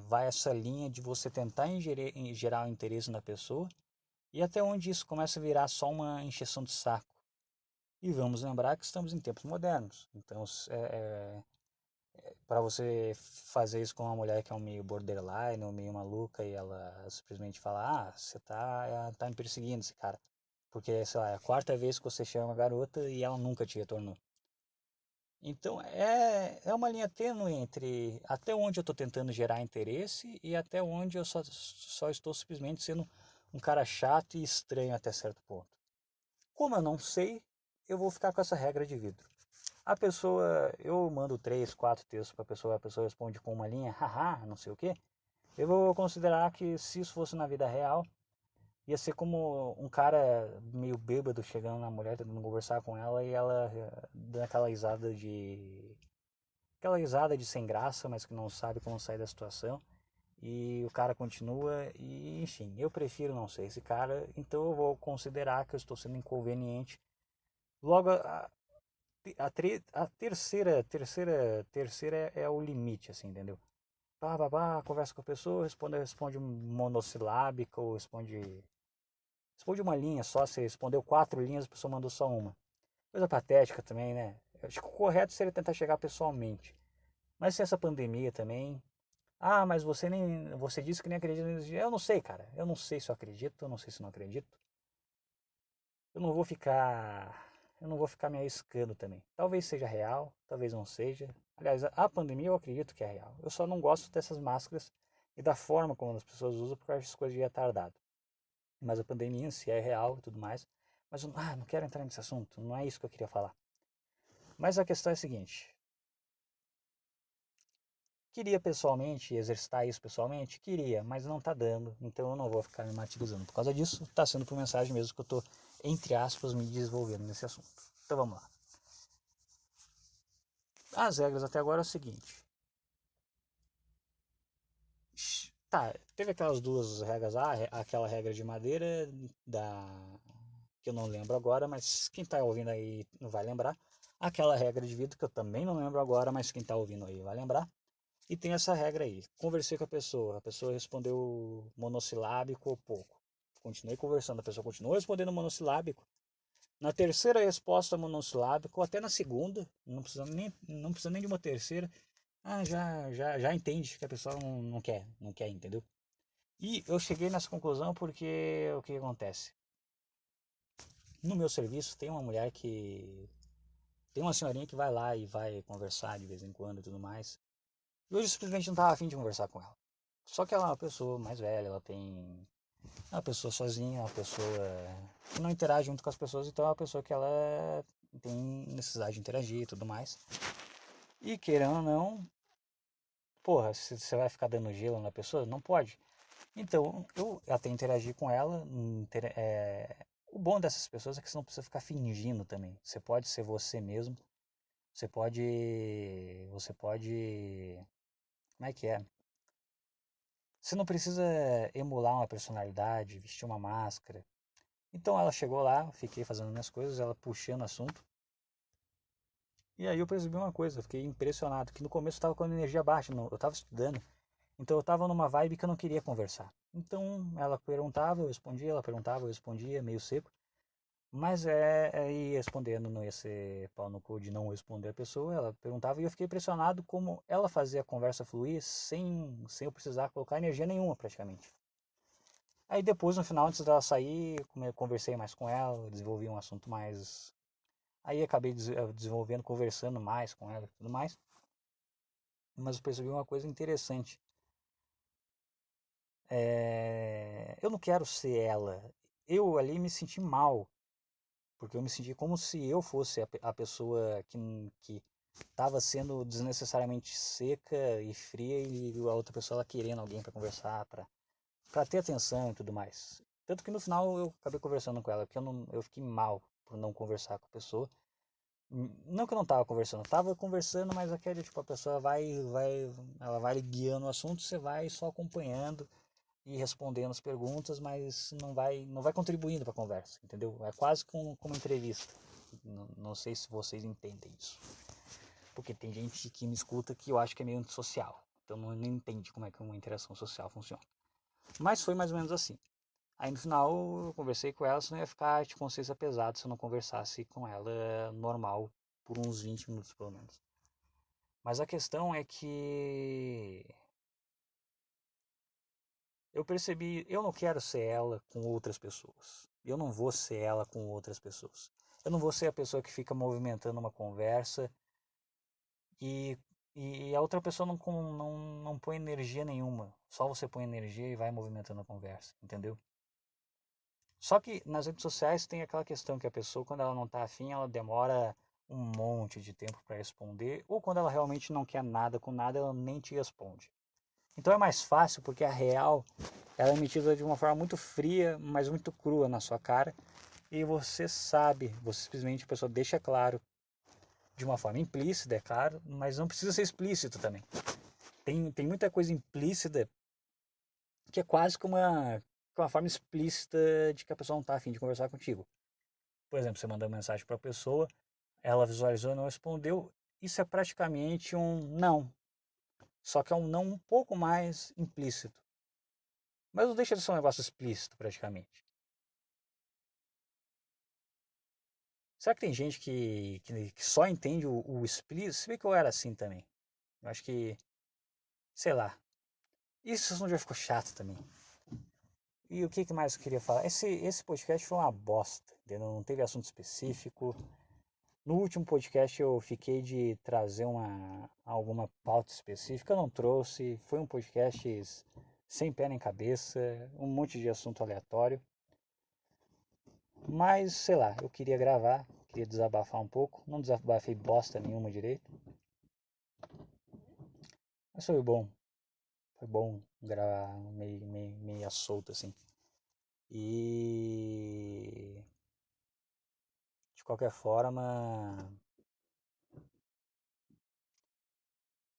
vai essa linha de você tentar gerar o interesse na pessoa e até onde isso começa a virar só uma encheção de saco. E vamos lembrar que estamos em tempos modernos. Então, para você fazer isso com uma mulher que é um meio borderline ou meio maluca e ela simplesmente fala, você tá me perseguindo, esse cara. Porque, sei lá, é a quarta vez que você chama a garota e ela nunca te retornou. Então é uma linha tênue entre até onde eu estou tentando gerar interesse e até onde eu só estou simplesmente sendo um cara chato e estranho até certo ponto. Como eu não sei, eu vou ficar com essa regra de vidro. A pessoa, eu mando 3, 4 textos para a pessoa responde com uma linha, haha, não sei o que. Eu vou considerar que se isso fosse na vida real, ia ser como um cara meio bêbado chegando na mulher, tentando conversar com ela e ela dando aquela risada de sem graça, mas que não sabe como sair da situação. E o cara continua e, enfim, eu prefiro não ser esse cara, então eu vou considerar que eu estou sendo inconveniente. Logo, a terceira é o limite, assim, entendeu? Conversa com a pessoa, responde um monossilábico, responde uma linha só, se respondeu 4 linhas, a pessoa mandou só uma. Coisa patética também, né? Eu acho que o correto seria tentar chegar pessoalmente. Mas se essa pandemia também. Mas você disse que nem acredita nisso. Eu não sei, cara. Eu não sei se eu acredito, eu não sei se não acredito. Eu não vou ficar. Eu não vou ficar me arriscando também. Talvez seja real, talvez não seja. Aliás, a pandemia eu acredito que é real. Eu só não gosto dessas máscaras e da forma como as pessoas usam porque eu acho as coisas de retardado. Mas a pandemia em si é real e tudo mais. Mas eu não quero entrar nesse assunto. Não é isso que eu queria falar. Mas a questão é a seguinte: queria pessoalmente exercitar isso pessoalmente? Queria, mas não tá dando, então eu não vou ficar me martirizando por causa disso. Tá sendo por mensagem mesmo que eu tô, entre aspas, me desenvolvendo nesse assunto. Então vamos lá. As regras até agora é o seguinte. Tá, teve aquelas 2 regras lá, aquela regra de madeira da que eu não lembro agora, mas quem tá ouvindo aí não vai lembrar. Aquela regra de vidro que eu também não lembro agora, mas quem tá ouvindo aí vai lembrar. E tem essa regra aí. Conversei com a pessoa respondeu monossilábico ou pouco. Continuei conversando, a pessoa continuou respondendo monossilábico. Na terceira resposta monossilábico, ou até na segunda, não precisa nem de uma terceira, já entende que a pessoa não quer, entendeu? E eu cheguei nessa conclusão porque o que acontece? No meu serviço tem uma mulher que. Tem uma senhorinha que vai lá e vai conversar de vez em quando e tudo mais. E hoje eu simplesmente não estava afim de conversar com ela. Só que ela é uma pessoa mais velha, ela tem. É uma pessoa sozinha, é uma pessoa que não interage muito com as pessoas, então é uma pessoa que ela tem necessidade de interagir e tudo mais. E querendo ou não, porra, se você vai ficar dando gelo na pessoa, não pode. Então, eu até interagi com ela. O bom dessas pessoas é que você não precisa ficar fingindo também. Você pode ser você mesmo. Você pode. Você pode. Como é que é? Você não precisa emular uma personalidade, vestir uma máscara. Então ela chegou lá, fiquei fazendo minhas coisas, ela puxando assunto. E aí eu percebi uma coisa, eu fiquei impressionado, que no começo eu tava com a energia baixa, eu tava estudando, então eu tava numa vibe que eu não queria conversar. Então ela perguntava, eu respondia, ela perguntava, eu respondia, meio seco. Mas aí respondendo não ia ser pau no cu de não responder a pessoa, ela perguntava e eu fiquei impressionado como ela fazia a conversa fluir sem eu precisar colocar energia nenhuma praticamente. Aí depois, no final, antes dela sair, conversei mais com ela, desenvolvi um assunto mais. Aí acabei desenvolvendo, conversando mais com ela e tudo mais. Mas eu percebi uma coisa interessante. Eu não quero ser ela. Eu ali me senti mal. porque eu me senti como se eu fosse a pessoa que estava sendo desnecessariamente seca e fria e a outra pessoa ela querendo alguém para conversar, para ter atenção e tudo mais. Tanto que no final eu acabei conversando com ela, porque eu fiquei mal por não conversar com a pessoa. Não que eu não tava conversando, tava conversando, mas aquele tipo, a pessoa ela vai guiando o assunto, você vai só acompanhando e respondendo as perguntas, mas não vai contribuindo para a conversa, entendeu? É quase como uma entrevista. Não sei se vocês entendem isso. Porque tem gente que me escuta que eu acho que é meio antissocial. Então não entende como é que uma interação social funciona. Mas foi mais ou menos assim. Aí no final eu conversei com ela, senão ia ficar de consciência pesada se eu não conversasse com ela normal por uns 20 minutos pelo menos. Mas a questão é que eu percebi, eu não quero ser ela com outras pessoas. Eu não vou ser ela com outras pessoas. Eu não vou ser a pessoa que fica movimentando uma conversa e, e a outra pessoa não põe energia nenhuma. Só você põe energia e vai movimentando a conversa, entendeu? Só que nas redes sociais tem aquela questão que a pessoa, quando ela não está afim, ela demora um monte de tempo para responder, ou quando ela realmente não quer nada com nada, ela nem te responde. Então é mais fácil porque a real ela é emitida de uma forma muito fria, mas muito crua na sua cara, e você sabe, você simplesmente a pessoa deixa claro de uma forma implícita, é claro, mas não precisa ser explícito também. Tem muita coisa implícita que é quase que uma forma explícita de que a pessoa não está afim de conversar contigo. Por exemplo, você manda uma mensagem para a pessoa, ela visualizou e não respondeu, isso é praticamente um não, só que é um não um pouco mais implícito. Mas não deixa de ser um negócio explícito praticamente. Será que tem gente que só entende o explícito? Se bem que eu era assim também. Eu acho que, sei lá, isso já ficou chato também. E o que mais eu queria falar? Esse podcast foi uma bosta, entendeu? Não teve assunto específico. No último podcast eu fiquei de trazer alguma pauta específica, eu não trouxe. Foi um podcast sem pé nem cabeça, um monte de assunto aleatório. Mas, sei lá, eu queria gravar, queria desabafar um pouco. Não desabafei bosta nenhuma direito. Mas foi bom. Foi bom gravar meio solto assim. E de qualquer forma.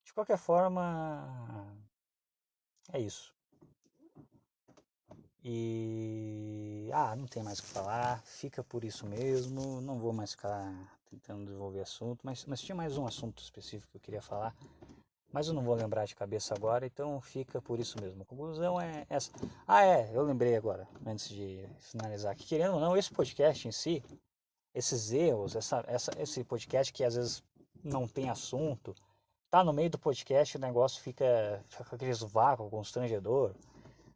De qualquer forma. É isso. E. Ah, não tem mais o que falar. Fica por isso mesmo. Não vou mais ficar tentando desenvolver assunto. Mas tinha mais um assunto específico que eu queria falar. Mas eu não vou lembrar de cabeça agora, então fica por isso mesmo. A conclusão é essa. Ah, eu lembrei agora, antes de finalizar, que querendo ou não, esse podcast em si, esses erros, esse podcast que às vezes não tem assunto, tá no meio do podcast, o negócio fica com aquele vácuo constrangedor,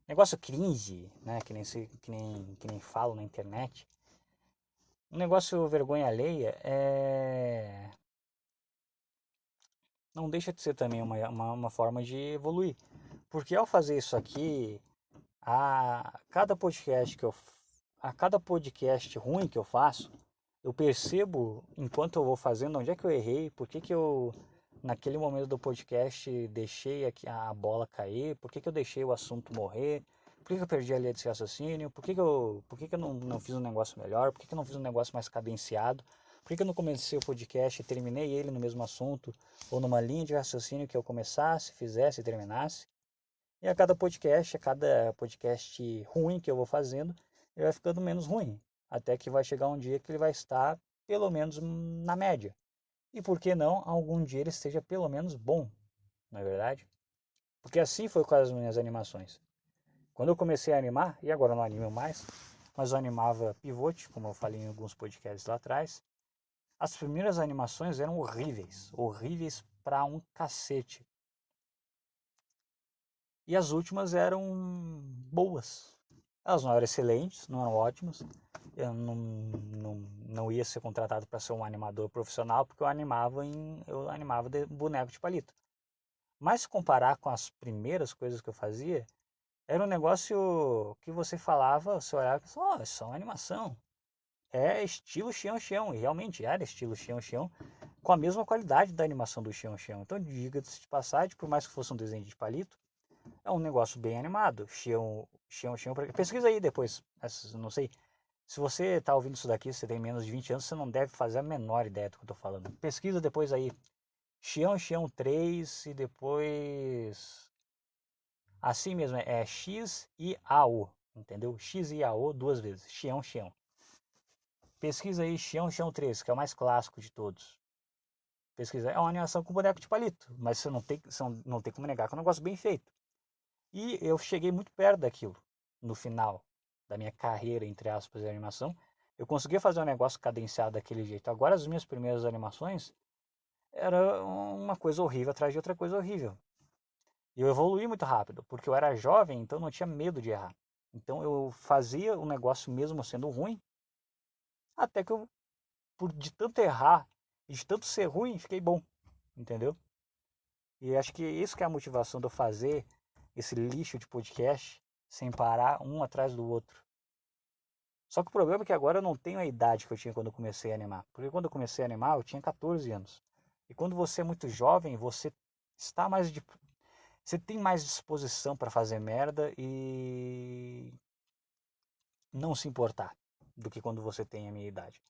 negócio cringe, né, que nem falo na internet. Um negócio vergonha alheia não deixa de ser também uma forma de evoluir. Porque ao fazer isso aqui, a cada podcast que eu a cada podcast ruim que eu faço, eu percebo enquanto eu vou fazendo onde é que eu errei, por que que eu naquele momento do podcast deixei a bola cair, por que que eu deixei o assunto morrer, por que que eu perdi a linha de raciocínio, por que que eu não fiz um negócio melhor, por que que eu não fiz um negócio mais cadenciado, por que que eu não comecei o podcast e terminei ele no mesmo assunto ou numa linha de raciocínio que eu começasse, fizesse e terminasse. E a cada podcast ruim que eu vou fazendo, ele vai ficando menos ruim. Até que vai chegar um dia que ele vai estar pelo menos na média. E por que não, algum dia ele esteja pelo menos bom, não é verdade? Porque assim foi com as minhas animações. Quando eu comecei a animar, e agora eu não animo mais, mas eu animava Pivot, como eu falei em alguns podcasts lá atrás, as primeiras animações eram horríveis, horríveis pra um cacete. E as últimas eram boas. Elas não eram excelentes, não eram ótimas. Eu não ia ser contratado para ser um animador profissional porque eu animava de boneco de palito. Mas se comparar com as primeiras coisas que eu fazia, era um negócio que você falava, você olhava e pensava, oh, isso é uma animação. é estilo Xião Xião, e realmente era estilo Xião Xião, com a mesma qualidade da animação do Xião Xião. Então, diga-se de passagem, por mais que fosse um desenho de palito, é um negócio bem animado. Xião Xião, pesquisa aí depois, não sei. Se você está ouvindo isso daqui, você tem menos de 20 anos, você não deve fazer a menor ideia do que eu estou falando. Pesquisa depois aí, Xião Xião 3 e depois... Assim mesmo, é X e A-O, entendeu? X e A-O duas vezes, Xião Xião. Pesquisa aí Xião Xião 3, que é o mais clássico de todos. Pesquisa, é uma animação com boneco de palito, mas você não tem como negar que é um negócio bem feito. E eu cheguei muito perto daquilo no final da minha carreira, entre aspas, de animação. Eu conseguia fazer um negócio cadenciado daquele jeito. Agora, as minhas primeiras animações era uma coisa horrível atrás de outra coisa horrível. E eu evoluí muito rápido, porque eu era jovem, então não tinha medo de errar. Então eu fazia o negócio mesmo sendo ruim, até que eu, de tanto errar e de tanto ser ruim, fiquei bom, entendeu? E acho que isso que é a motivação de eu fazer esse lixo de podcast sem parar um atrás do outro. Só que o problema é que agora eu não tenho a idade que eu tinha quando eu comecei a animar. Porque quando eu comecei a animar, eu tinha 14 anos. E quando você é muito jovem, está mais você tem mais disposição para fazer merda e não se importar do que quando você tem a minha idade.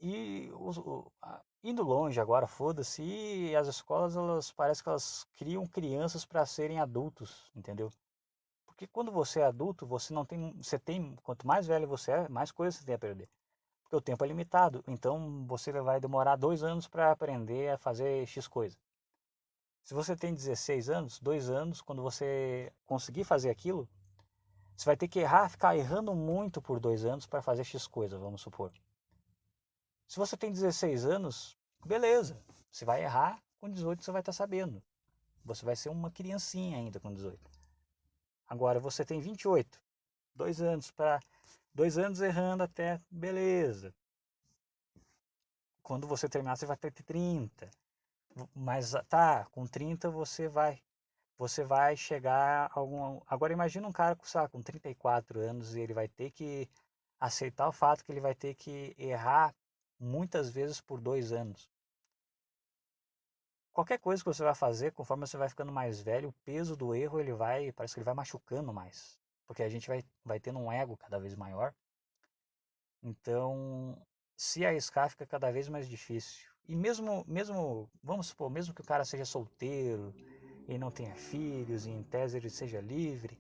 E indo longe agora, foda-se, e as escolas, elas parece que elas criam crianças para serem adultos, entendeu? Porque quando você é adulto, quanto mais velho você é, mais coisas você tem a perder. Porque o tempo é limitado, então você vai demorar 2 anos para aprender a fazer X coisa. Se você tem 16 anos, 2 anos, quando você conseguir fazer aquilo, você vai ter que ficar errando muito por 2 anos para fazer X coisa, vamos supor. Se você tem 16 anos, beleza, você vai errar, com 18 você vai estar sabendo. Você vai ser uma criancinha ainda com 18. Agora você tem 28, 2 anos para 2 anos errando até, beleza. Quando você terminar, você vai ter 30. Mas tá, com 30 você vai chegar a algum. Agora imagina um cara com 34 anos e ele vai ter que aceitar o fato que ele vai ter que errar muitas vezes por 2 anos. Qualquer coisa que você vai fazer, conforme você vai ficando mais velho, o peso do erro parece que ele vai machucando mais, porque a gente vai tendo um ego cada vez maior. Então, se arriscar fica cada vez mais difícil. E mesmo, vamos supor, mesmo que o cara seja solteiro e não tenha filhos, e em tese ele seja livre,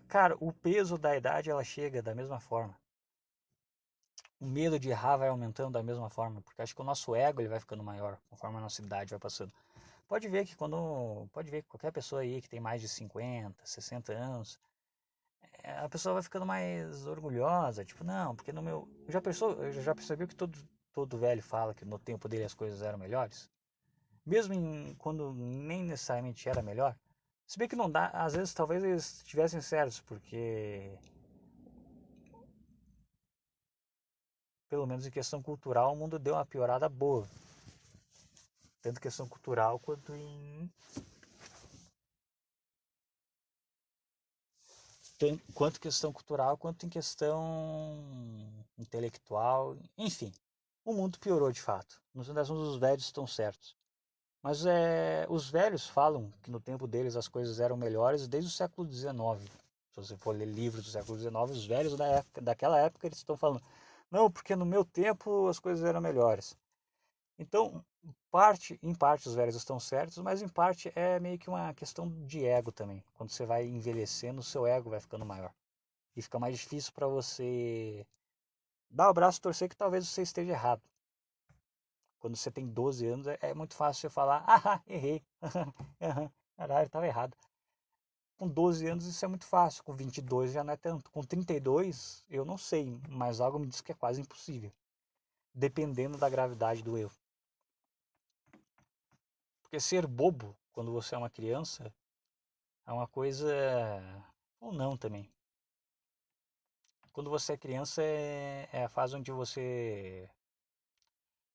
cara, o peso da idade ela chega da mesma forma. O medo de errar vai aumentando da mesma forma, porque acho que o nosso ego ele vai ficando maior conforme a nossa idade vai passando. Pode ver que qualquer pessoa aí que tem mais de 50, 60 anos, a pessoa vai ficando mais orgulhosa, tipo, não, porque no meu, já percebeu que todo velho fala que no tempo dele as coisas eram melhores? Mesmo quando nem necessariamente era melhor? Se bem que não dá, às vezes talvez eles estivessem certos, porque pelo menos em questão cultural o mundo deu uma piorada boa, tanto em questão cultural quanto em questão cultural, quanto em questão intelectual, enfim. O mundo piorou de fato. Nos das contas, os velhos estão certos. Mas os velhos falam que no tempo deles as coisas eram melhores desde o século XIX. Se você for ler livros do século XIX, os velhos daquela época eles estão falando, não, porque no meu tempo as coisas eram melhores. Então, em parte os velhos estão certos, mas em parte é meio que uma questão de ego também. Quando você vai envelhecendo, o seu ego vai ficando maior. E fica mais difícil para você dar o braço e torcer que talvez você esteja errado. Quando você tem 12 anos, é muito fácil você falar, errei, caralho, estava errado. Com 12 anos isso é muito fácil, com 22 já não é tanto. Com 32 eu não sei, mas algo me diz que é quase impossível, dependendo da gravidade do erro. Porque ser bobo quando você é uma criança é uma coisa, ou não também. Quando você é criança é a fase onde você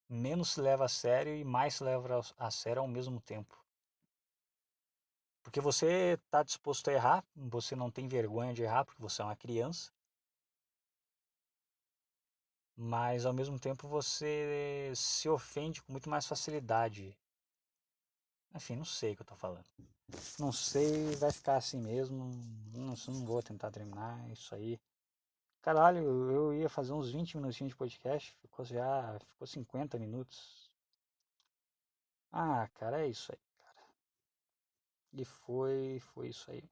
menos se leva a sério e mais se leva a sério ao mesmo tempo. Porque você está disposto a errar, você não tem vergonha de errar porque você é uma criança. mas ao mesmo tempo você se ofende com muito mais facilidade. Enfim, não sei o que eu tô falando. Não sei, vai ficar assim mesmo. Não vou tentar terminar isso aí. Caralho, eu ia fazer uns 20 minutinhos de podcast, ficou 50 minutos. Ah, cara, é isso aí, cara. E foi isso aí.